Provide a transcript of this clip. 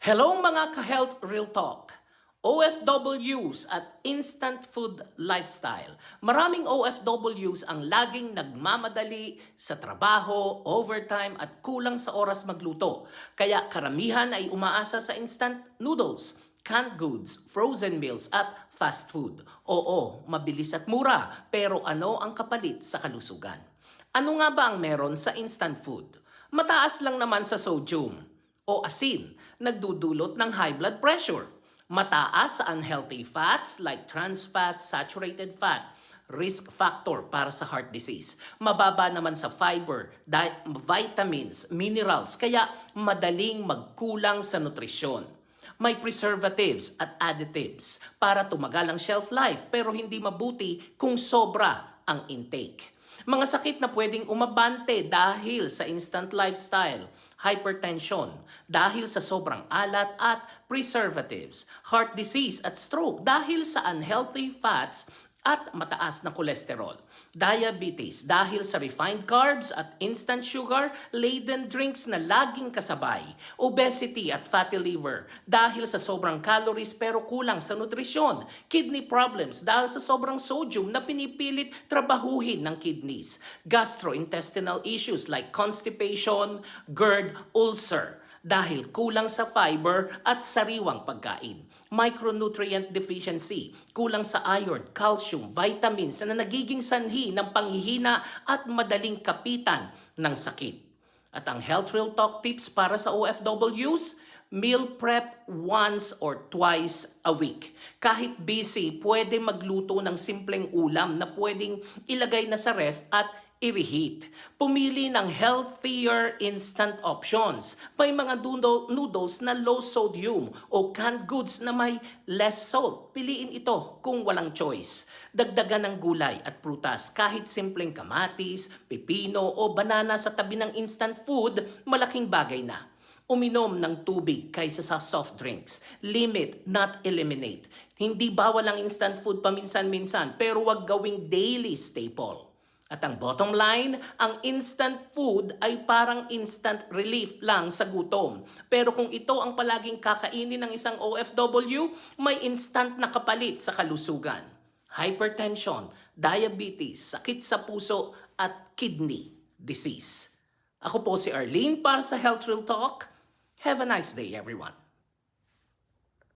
Hello mga ka-Health Real Talk! OFWs at instant food lifestyle. Maraming OFWs ang laging nagmamadali sa trabaho, overtime at kulang sa oras magluto. Kaya karamihan ay umaasa sa instant noodles, canned goods, frozen meals at fast food. Oo, mabilis at mura, pero ano ang kapalit sa kalusugan? Ano nga ba ang meron sa instant food? Mataas lang naman sa sodium o asin, nagdudulot ng high blood pressure. Mataas sa unhealthy fats like trans fats, saturated fat, risk factor para sa heart disease. Mababa naman sa fiber, vitamins, minerals, kaya madaling magkulang sa nutrisyon. May preservatives at additives para tumagal ang shelf life pero hindi mabuti kung sobra ang intake. Mga sakit na pwedeng umabante dahil sa instant lifestyle, hypertension, dahil sa sobrang alat at preservatives, heart disease at stroke dahil sa unhealthy fats at mataas na kolesterol, diabetes dahil sa refined carbs at instant sugar-laden drinks na laging kasabay, obesity at fatty liver dahil sa sobrang calories pero kulang sa nutrisyon, kidney problems dahil sa sobrang sodium na pinipilit trabahuhin ng kidneys, gastrointestinal issues like constipation, GERD, ulcer, dahil kulang sa fiber at sariwang pagkain. Micronutrient deficiency, kulang sa iron, calcium, vitamins na nagiging sanhi ng panghihina at madaling kapitan ng sakit. At ang Health Real Talk tips para sa OFWs, meal prep once or twice a week. Kahit busy, pwede magluto ng simpleng ulam na pwedeng ilagay na sa ref at i-reheat. Pumili ng healthier instant options. May mga noodles na low sodium o canned goods na may less salt. Piliin ito kung walang choice. Dagdagan ng gulay at prutas kahit simpleng kamatis, pipino o banana sa tabi ng instant food, malaking bagay na. Uminom ng tubig kaysa sa soft drinks. Limit, not eliminate. Hindi bawal ang instant food paminsan-minsan pero wag gawing daily staple. At ang bottom line, ang instant food ay parang instant relief lang sa gutom. Pero kung ito ang palaging kakainin ng isang OFW, may instant na kapalit sa kalusugan. Hypertension, diabetes, sakit sa puso at kidney disease. Ako po si Arlene para sa Health Real Talk. Have a nice day everyone.